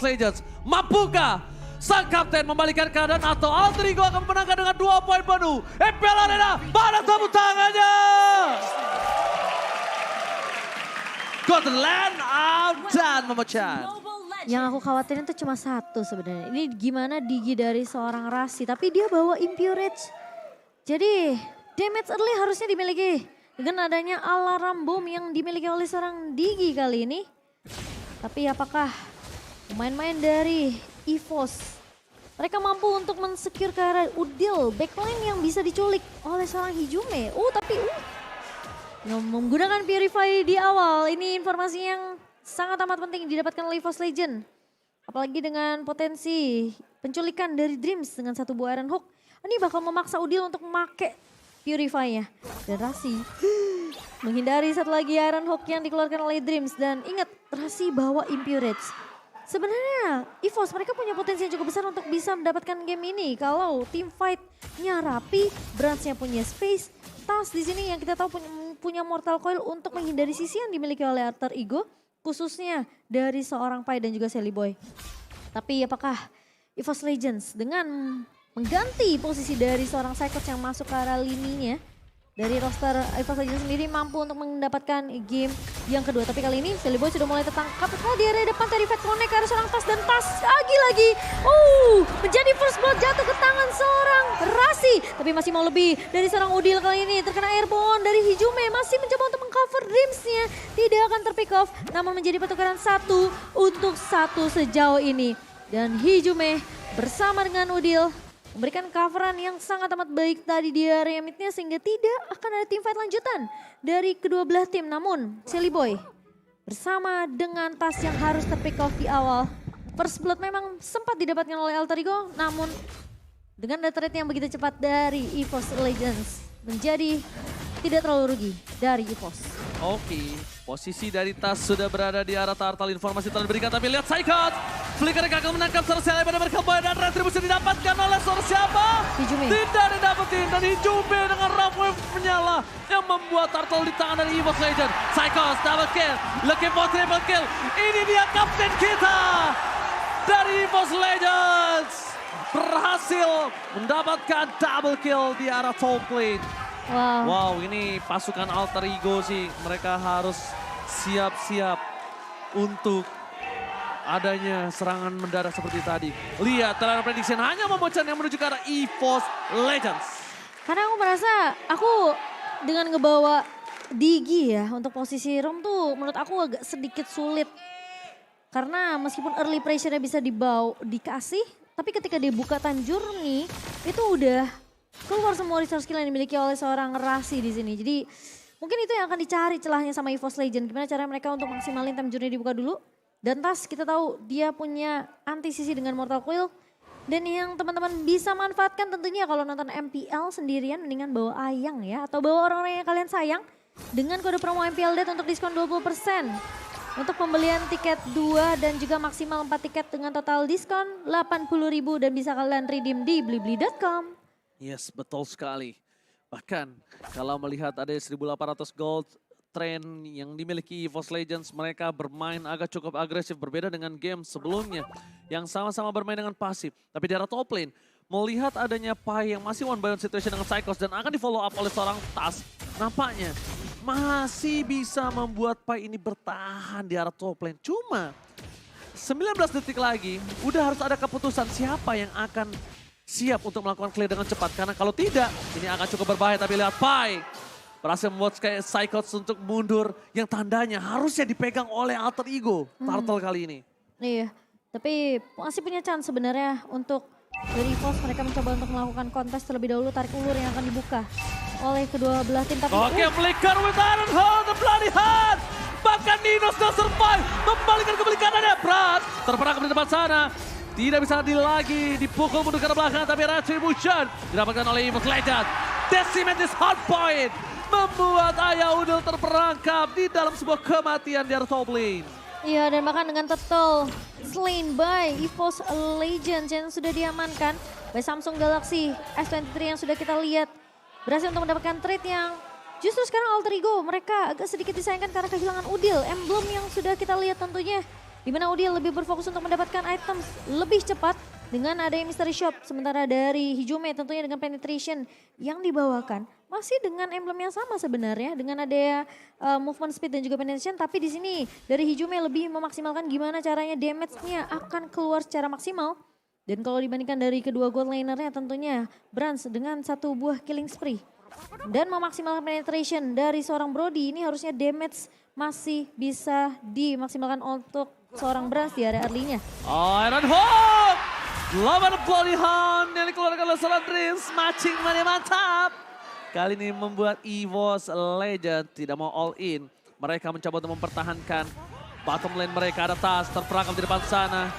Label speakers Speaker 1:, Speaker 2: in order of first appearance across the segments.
Speaker 1: Legends. Mampukah sang kapten membalikan keadaan atau Alter Ego akan menangkan dengan 2 poin penuh? MPL Arena, mana tepuk tangannya? Golden Land out dan memecah.
Speaker 2: Yang aku khawatirin itu cuma satu sebenarnya. Ini gimana Digi dari seorang Rasi, tapi dia bawa Impurage. Jadi damage early harusnya dimiliki. Dengan adanya alarm bomb yang dimiliki oleh seorang Digi kali ini. Tapi apakah pemain-pemain dari EVOS mereka mampu untuk mensecure ke arah Udil, backline yang bisa diculik oleh seorang Hijume. Tapi menggunakan Purify di awal. Ini informasi yang sangat amat penting didapatkan oleh EVOS Legend. Apalagi dengan potensi penculikan dari Dreams dengan satu buah Iron Hook. Ini bakal memaksa Udil untuk memakai Purify-nya. Dan Rasi menghindari satu lagi Iron Hook yang dikeluarkan oleh Dreams. Dan ingat, Rasi bawa Impurage. Sebenarnya EVOS mereka punya potensi yang cukup besar untuk bisa mendapatkan game ini. Kalau team fight-nya rapi, Branch-nya punya space. Tas di sini yang kita tahu punya Mortal Coil untuk menghindari sisi yang dimiliki oleh Alter Ego. Khususnya dari seorang Pai dan juga Sally Boy. Tapi apakah EVOS Legends dengan mengganti posisi dari seorang Psychots yang masuk ke arah lininya dari roster EVOS Legends sendiri mampu untuk mendapatkan game yang kedua. Tapi kali ini Sally Boy sudah mulai tertangkap di area depan. Terrified connect ke arah seorang Tas dan Tas lagi-lagi. Menjadi first blood jatuh ke tangan seorang Rasi. Tapi masih mau lebih dari seorang Udil kali ini. Terkena airborne dari Hijume. Masih mencoba untuk mengcover Dreams-nya. Tidak akan terpick off. Namun menjadi pertukaran 1 untuk 1 sejauh ini. Dan Hijume bersama dengan Udil memberikan coveran yang sangat amat baik tadi di area midnya sehingga tidak akan ada team fight lanjutan dari kedua belah tim. Namun Sally Boy bersama dengan Tas yang harus terpick off di awal. First blood memang sempat didapatkan oleh Alter Ego, namun dengan data rate yang begitu cepat dari EVOS Legends menjadi tidak terlalu rugi dari EVOS.
Speaker 1: Oke, posisi dari Tas sudah berada di arah Turtle. Informasi telah diberikan, tapi lihat Psychots. Flicker gagal menangkap selesai pada mereka dan retribusi didapatkan oleh seorang siapa?
Speaker 2: Hijume.
Speaker 1: Tidak didapetin dan Hijume dengan Rough Wave menyala yang membuat Turtle di tangan dari EVOS Legends. Psychots double kill, looking for triple kill. Ini dia kapten kita dari EVOS Legends. Berhasil mendapatkan double kill di arah top lane. Wow, ini pasukan Alter Ego sih. Mereka harus siap-siap untuk adanya serangan mendadak seperti tadi. Lihat, Terra Prediction hanya membocan yang menuju ke arah EVOS Legends.
Speaker 2: Karena aku merasa aku dengan ngebawa Digi ya untuk posisi Rom tuh menurut aku agak sedikit sulit. Karena meskipun early pressure-nya bisa dikasih, tapi ketika dia buka time journey itu udah keluar semua resource skill yang dimiliki oleh seorang Rasi di sini. Jadi mungkin itu yang akan dicari celahnya sama EVOS Legend. Gimana cara mereka untuk maksimalin time journey dibuka dulu. Dan Tas kita tahu dia punya anti sisi dengan Mortal Coil. Dan yang teman-teman bisa manfaatkan tentunya kalau nonton MPL sendirian mendingan bawa Ayang ya. Atau bawa orang-orang yang kalian sayang. Dengan kode promo MPL Dead untuk diskon 20%. Untuk pembelian tiket 2 dan juga maksimal 4 tiket dengan total diskon 80.000 dan bisa kalian redeem di blibli.com.
Speaker 1: Yes, betul sekali. Bahkan kalau melihat ada 1.800 gold trend yang dimiliki EVOS Legends, mereka bermain agak cukup agresif berbeda dengan game sebelumnya yang sama-sama bermain dengan pasif. Tapi di arah top lane, melihat adanya Pai yang masih one by one situation dengan Psychos dan akan di follow up oleh seorang Tas, nampaknya masih bisa membuat Pai ini bertahan di arah top lane. Cuma 19 detik lagi, udah harus ada keputusan siapa yang akan siap untuk melakukan clear dengan cepat. Karena kalau tidak, ini akan cukup berbahaya. Tapi lihat Pai berhasil membuat kayak Psychots untuk mundur. Yang tandanya harusnya dipegang oleh Alter Ego. Turtle kali ini.
Speaker 2: Iya, tapi masih punya chance sebenarnya untuk dari EVOS mereka mencoba untuk melakukan kontes terlebih dahulu. Tarik ulur yang akan dibuka oleh kedua belah tim. Tapi
Speaker 1: Oke, Flicker with Iron Heart, the bloody heart. Bahkan Nino sudah survive. Membalikan kembali kanannya. Prat terperangkap di depan sana. Tidak bisa lagi dipukul mundur ke belakang, tapi retribution didapatkan oleh EVOS Legends. Decimate is hard point. Membuat Ayah Udil terperangkap di dalam sebuah kematian di arah top lane.
Speaker 2: Iya, dan bahkan dengan total slain by EVOS Legends yang sudah diamankan by Samsung Galaxy S23 yang sudah kita lihat. Berhasil untuk mendapatkan trade yang justru sekarang Alter Ego mereka agak sedikit disayangkan karena kehilangan Udil. Emblem yang sudah kita lihat tentunya di mana Udil lebih berfokus untuk mendapatkan items lebih cepat dengan adanya Mystery Shop. Sementara dari Hijume tentunya dengan penetration yang dibawakan masih dengan emblem yang sama sebenarnya dengan adanya movement speed dan juga penetration. Tapi di sini dari Hijume lebih memaksimalkan gimana caranya damage-nya akan keluar secara maksimal. Dan kalau dibandingkan dari kedua gold lanernya tentunya Brans dengan satu buah killing spree. Dan memaksimalkan penetration dari seorang Brody ini harusnya damage masih bisa dimaksimalkan untuk seorang Brans di area early-nya.
Speaker 1: Iron Hawk! Lawan Bloody Hound yang dikeluarkan oleh seorang Dreams. Matching mana mantap. Kali ini membuat EVOS Legend tidak mau all in. Mereka mencoba untuk mempertahankan bottom lane mereka. Ada Tas terperangkap di depan sana.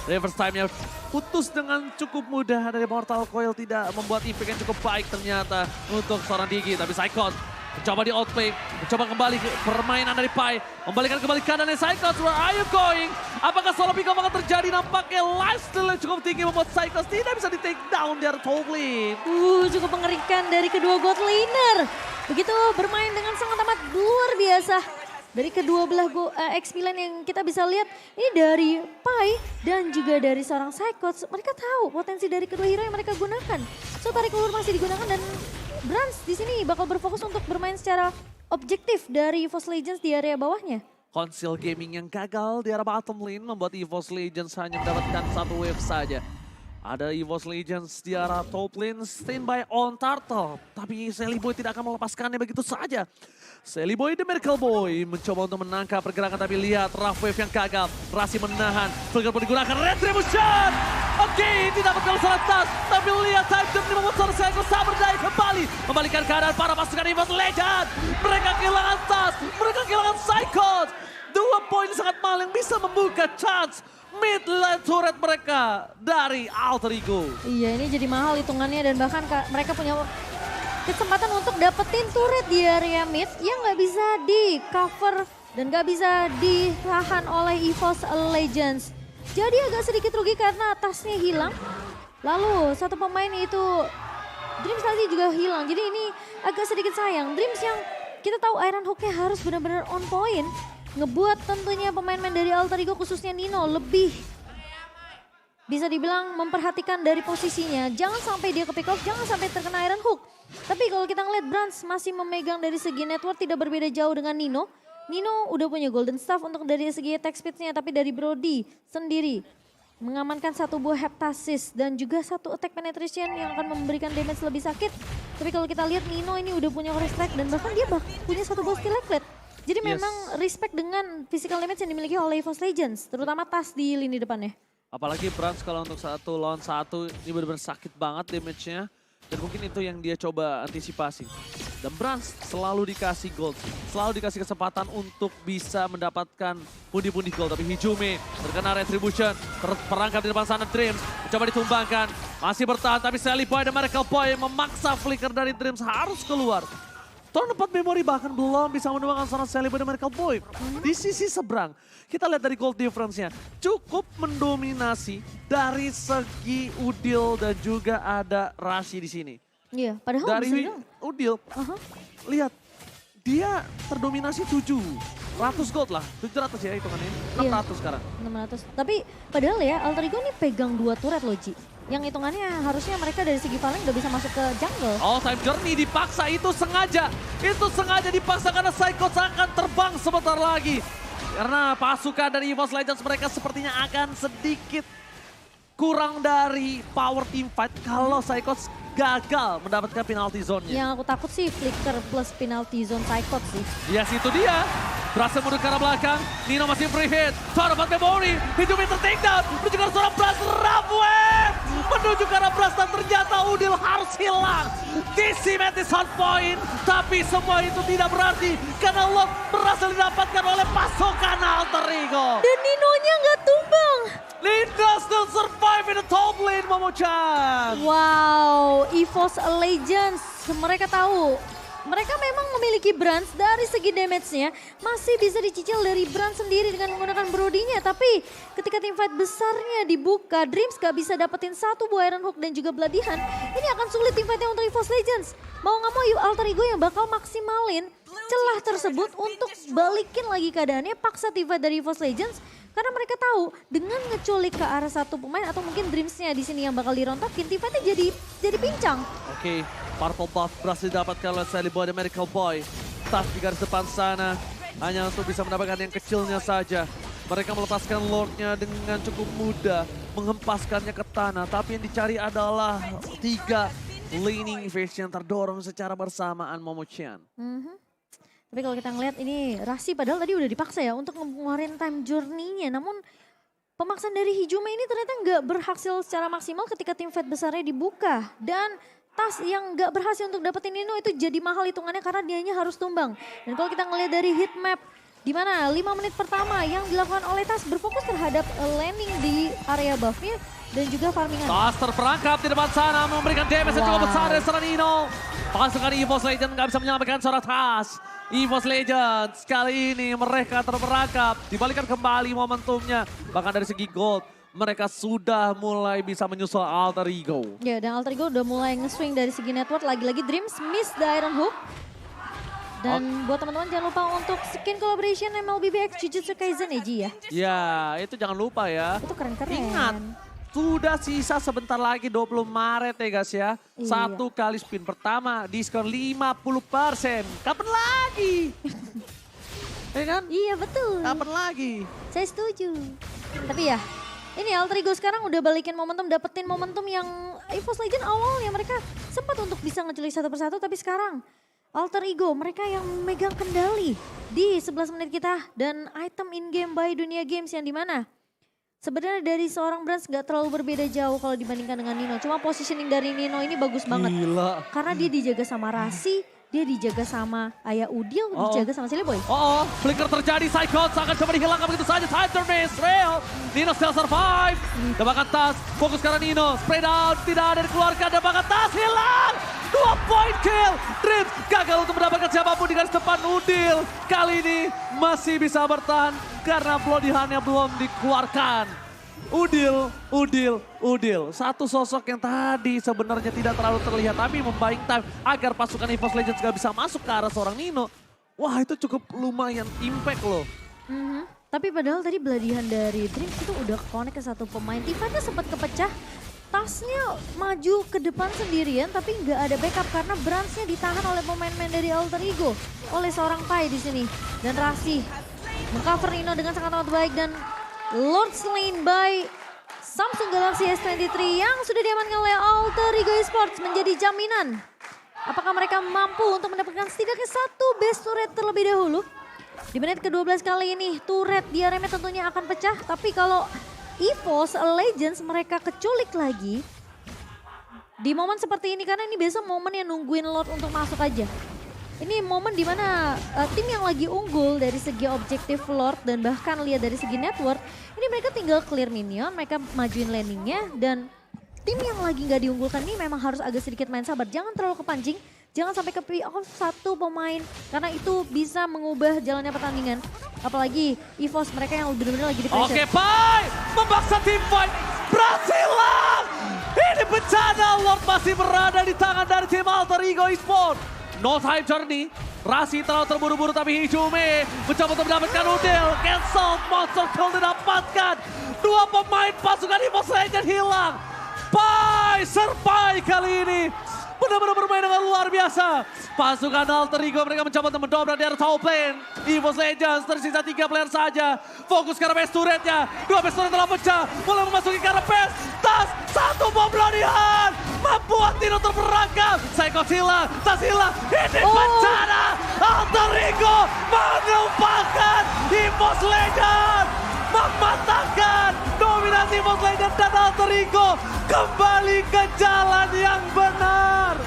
Speaker 1: Reverse time-nya putus dengan cukup mudah dari Mortal Coil, tidak membuat impact yang cukup baik ternyata untuk seorang Digi. Tapi Psychot mencoba di outplay, mencoba kembali ke permainan dari Pai. Membalikan kembali kanan dari Psychot, where are you going? Apakah solo pick up akan terjadi? Nampaknya lifesteal yang cukup tinggi membuat Psychot tidak bisa di take down dari top lane.
Speaker 2: Cukup mengerikan dari kedua gold laner. Begitu bermain dengan sangat amat luar biasa. Dari kedua belah XP lane yang kita bisa lihat, ini dari Pai dan juga dari seorang Psychot. Mereka tahu potensi dari kedua hero yang mereka gunakan. So tarik ulur masih digunakan dan Brans di sini bakal berfokus untuk bermain secara objektif dari EVOS Legends di area bawahnya.
Speaker 1: Konsil gaming yang gagal di arah bottom lane membuat EVOS Legends hanya mendapatkan satu wave saja. Ada EVOS Legends di arah top lane, standby on Turtle. Tapi Sally Boy tidak akan melepaskannya begitu saja. Sally Boy, The Miracle Boy, mencoba untuk menangkap pergerakan, tapi lihat Rough Wave yang gagal. Rasi menahan, Flicker pun digunakan, Retribution! Oke, tidak dapat kalau salah Tas, tapi lihat Time Journey membuat seorang Psycho sabar daya kembali. Membalikan keadaan para pasukan EVOS Legends. Mereka kehilangan Tas, mereka kehilangan Psycho. 2 poin sangat mahal yang bisa membuka chance mid lane turret mereka dari Alter Ego.
Speaker 2: Iya, ini jadi mahal hitungannya dan bahkan mereka punya kesempatan untuk dapetin turret di area mid yang nggak bisa di cover dan nggak bisa ditahan oleh EVOS Legends. Jadi agak sedikit rugi karena tasnya hilang. Lalu satu pemain itu Dreams tadi juga hilang. Jadi ini agak sedikit sayang. Dreams yang kita tahu Iron Hook-nya harus benar-benar on point. Ngebuat tentunya pemain-pemain dari Alter Ego khususnya Nino lebih bisa dibilang memperhatikan dari posisinya. Jangan sampai dia ke pick off, jangan sampai terkena Iron Hook. Tapi kalau kita ngeliat Brans masih memegang dari segi network tidak berbeda jauh dengan Nino. Nino udah punya Golden Staff untuk dari segi attack speed-nya, tapi dari Brody sendiri mengamankan satu buah Heptasis dan juga satu attack penetration yang akan memberikan damage lebih sakit. Tapi kalau kita lihat Nino ini udah punya Core Strike dan bahkan dia punya satu buah Skillet. Jadi memang respect dengan physical damage yang dimiliki oleh EVOS Legends, terutama Tas di lini depannya.
Speaker 1: Apalagi Brans kalau untuk 1 lawan 1 ini benar-benar sakit banget damage-nya. Dan mungkin itu yang dia coba antisipasi. Dan Brans selalu dikasih gold, selalu dikasih kesempatan untuk bisa mendapatkan pundi-pundi gold. Tapi Hijume terkena Retribution, terperangkap di depan sana Dreams. Coba ditumbangkan, masih bertahan tapi Sally Boy dan Miracle Boy memaksa flicker dari Dreams harus keluar. Turn 4 memori bahkan belum bisa menuangkan seorang Sally Boy dan Miracle Boy. Di sisi seberang, kita lihat dari gold difference-nya. Cukup mendominasi dari segi Udil dan juga ada Rashi di sini.
Speaker 2: Iya, padahal
Speaker 1: dari
Speaker 2: bisa
Speaker 1: Udil, lihat dia terdominasi 700 gold lah, 700 ya hitungannya, 600 sekarang.
Speaker 2: 600, tapi padahal ya Alter Ego ini pegang 2 turret loh Ji. Yang hitungannya harusnya mereka dari segi paling udah bisa masuk ke jungle.
Speaker 1: Oh, Time Journey dipaksa, itu sengaja dipaksa karena Psycho akan terbang sebentar lagi. Karena pasukan dari EVOS Legends mereka sepertinya akan sedikit kurang dari power team fight kalau Psycho gagal mendapatkan penalty zone-nya.
Speaker 2: Yang aku takut sih Flicker plus penalty zone Psycho sih.
Speaker 1: Yes, itu dia. Berhasil mundur ke arah belakang. Nino masih free hit. Dapat memory. Hidup itu take down. Menuju ke arah seorang Bras. Rapweb. Menuju ke arah Bras dan ternyata Udil harus hilang. DC Metis hard point. Tapi semua itu tidak berarti. Karena lot berhasil didapatkan oleh pasukan Alter Ego.
Speaker 2: Dan Ninonya nggak tumbang.
Speaker 1: Linda still survive in the top lane, Momo-chan.
Speaker 2: Wow, EVOS Legends. Mereka tahu. Mereka memang memiliki Brans dari segi damage-nya. Masih bisa dicicil dari Brans sendiri dengan menggunakan Brody-nya. Tapi ketika teamfight besarnya dibuka, Dreams gak bisa dapetin satu buah Iron Hook dan juga Bloody Hand. Ini akan sulit teamfight-nya untuk EVOS Legends. Mau gak mau Alter Ego yang bakal maksimalin celah tersebut untuk balikin lagi keadaannya. Paksa teamfight dari EVOS Legends. Karena mereka tahu dengan ngeculik ke arah satu pemain atau mungkin Dreams-nya di sini yang bakal dirontokin, teamfight-nya jadi pincang.
Speaker 1: Oke, purple buff berhasil didapatkan oleh Sally Boy dan Medical Boy. Tas di garis depan sana hanya untuk bisa mendapatkan yang kecilnya saja. Mereka melepaskan Lordnya dengan cukup mudah, menghempaskannya ke tanah. Tapi yang dicari adalah 3 laning phase yang terdorong secara bersamaan Momo-chan.
Speaker 2: Tapi kalau kita ngeliat ini Rasi padahal tadi udah dipaksa ya untuk ngeluarin time journey-nya. Namun pemaksaan dari Hijume ini ternyata nggak berhasil secara maksimal ketika tim fight besarnya dibuka. Dan Tas yang nggak berhasil untuk dapetin Nino itu jadi mahal hitungannya karena dianya harus tumbang. Dan kalau kita ngeliat dari heat map, di mana 5 menit pertama yang dilakukan oleh Tas berfokus terhadap landing di area buffnya dan juga farmingan.
Speaker 1: Tas terperangkap di depan sana memberikan damage yang cukup besar dari seorang Nino. Pasukan EVOS Legends nggak bisa menyelamatkan seorang Tas. EVOS Legends kali ini mereka terperangkap, dibalikan kembali momentumnya. Bahkan dari segi gold, mereka sudah mulai bisa menyusul Alter Ego.
Speaker 2: Ya, dan Alter Ego udah mulai nge-swing dari segi network. Lagi-lagi Dreams miss the Iron Hook. Dan buat teman-teman jangan lupa untuk skin collaboration MLBB X Jujutsu Kaisen ya Ji ya.
Speaker 1: Ya, itu jangan lupa ya.
Speaker 2: Itu keren-keren.
Speaker 1: Ingat, sudah sisa sebentar lagi 20 Maret ya guys ya.
Speaker 2: Iya.
Speaker 1: 1 kali spin pertama, diskon 50%. Kapan lagi? Ya kan?
Speaker 2: Iya betul.
Speaker 1: Kapan lagi?
Speaker 2: Saya setuju. Tapi ya, ini Alter Ego sekarang udah balikin momentum, dapetin momentum yang EVOS Legends awalnya mereka sempat untuk bisa ngeculik satu persatu, tapi sekarang Alter Ego mereka yang megang kendali di 11 menit kita dan item in-game by Dunia Games yang dimana sebenarnya dari seorang Brands gak terlalu berbeda jauh kalau dibandingkan dengan Nino. Cuma positioning dari Nino ini bagus banget.
Speaker 1: Gila.
Speaker 2: Karena dia dijaga sama Rasi, dia dijaga sama Ayah Udil, dijaga sama Silly Boy.
Speaker 1: Flicker terjadi, Psychon akan coba dihilangkan begitu saja. Side turn base, Rail. Nino still survive. Dapatkan Tas, fokus karena Nino. Spray down, tidak ada dikeluarkan. Dapatkan Tas, hilang. 2 point kill. Dreams gagal untuk mendapatkan siapapun di garis depan Udil. Kali ini masih bisa bertahan karena Bloodihannya belum dikeluarkan. Udil. Satu sosok yang tadi sebenarnya tidak terlalu terlihat tapi membayang time agar pasukan EVOS Legends gak bisa masuk ke arah seorang Nino. Wah itu cukup lumayan impact loh.
Speaker 2: Tapi padahal tadi beladihan dari Dreams itu udah connect ke satu pemain. Tifannya sempat kepecah. Tasnya maju ke depan sendirian tapi nggak ada backup karena Brands-nya ditahan oleh pemain-pemain dari Alter Ego oleh seorang Pai di sini. Dan Rasi mengcover Nino dengan sangat amat baik dan Lord slain by Samsung Galaxy S23 yang sudah diamankan oleh Alter Ego Esports menjadi jaminan. Apakah mereka mampu untuk mendapatkan setidaknya 1 best turret terlebih dahulu? Di menit ke-12 kali ini turret di arena tentunya akan pecah. Tapi kalau EVOS Legends mereka keculik lagi di momen seperti ini karena ini biasa momen yang nungguin Lord untuk masuk aja. Ini momen dimana tim yang lagi unggul dari segi objektif Lord dan bahkan lihat dari segi network, ini mereka tinggal clear minion, mereka majuin landingnya dan tim yang lagi nggak diunggulkan ini memang harus agak sedikit main sabar. Jangan terlalu kepancing, jangan sampai ke off satu pemain karena itu bisa mengubah jalannya pertandingan. Apalagi EVOS mereka yang benar-benar lagi di pressure.
Speaker 1: Oke, Pai memaksa tim fight, berhasil lah! Ini bencana, Lord masih berada di tangan dari tim Alter Ego Esports. No time journey, Rasi terlalu terburu-buru tapi Hijume mencoba untuk mendapatkan Udil. Cancel, monster kill didapatkan. 2 pemain pasukan EVOS Legends hilang. Pai Serpai kali ini benar-benar bermain dengan luar biasa. Pasukan Alter Ego mereka mencoba untuk mendobrak di area top lane. EVOS Legends tersisa 3 player saja. Fokus ke arah base turretnya. 2 base turret telah pecah. Mulai memasuki ke arah base. Tas, 1 bom Bloodihan. Membuat Nino terperangkap. Psycho hilang, Tas hilang. Ini bencana. Alter Ego menumpahkan EVOS Legends. Mematahkan dominasi EVOS Legends dan Alter Ego kembali ke jalan yang benar.